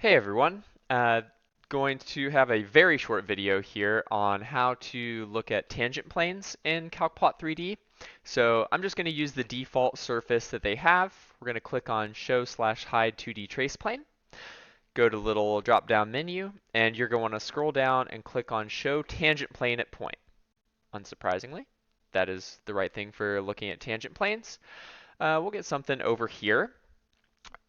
Hey everyone, going to have a very short video here on how to look at tangent planes in CalcPlot3D. So I'm just going to use the default surface that they have. We're going to click on Show/Hide 2D Trace Plane. Go to the little drop down menu and you're going to want to scroll down and click on Show Tangent Plane at Point. Unsurprisingly, that is the right thing for looking at tangent planes. We'll get something over here.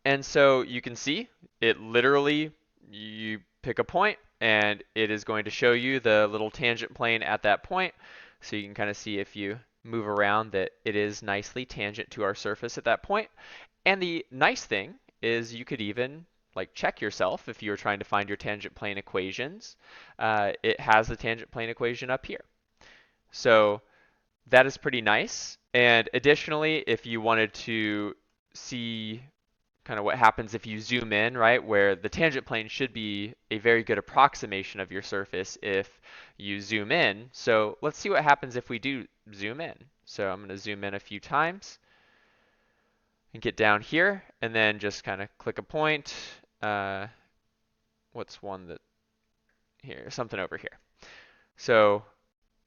And so you can see it literally, you pick a point and it is going to show you the little tangent plane at that point. So you can kind of see if you move around that it is nicely tangent to our surface at that point. And the nice thing is you could even like check yourself if you were trying to find your tangent plane equations. It has the tangent plane equation up here. So that is pretty nice. And additionally, if you wanted to see kind of what happens if you zoom in, right, where the tangent plane should be a very good approximation of your surface if you zoom in. So let's see what happens if we do zoom in. So I'm going to zoom in a few times and get down here and then just kind of click a point. What's one that here? Something over here. So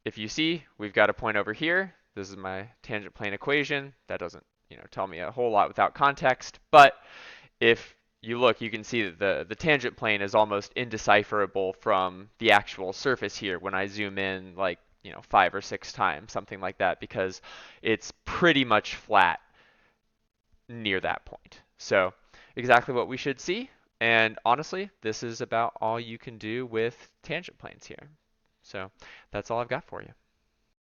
if you see, we've got a point over here. This is my tangent plane equation. That doesn't, tell me a whole lot without context, but if you look, you can see that the tangent plane is almost indecipherable from the actual surface here when I zoom in like, 5 or 6 times, something like that, because it's pretty much flat near that point. So exactly what we should see. And honestly, this is about all you can do with tangent planes here. So that's all I've got for you.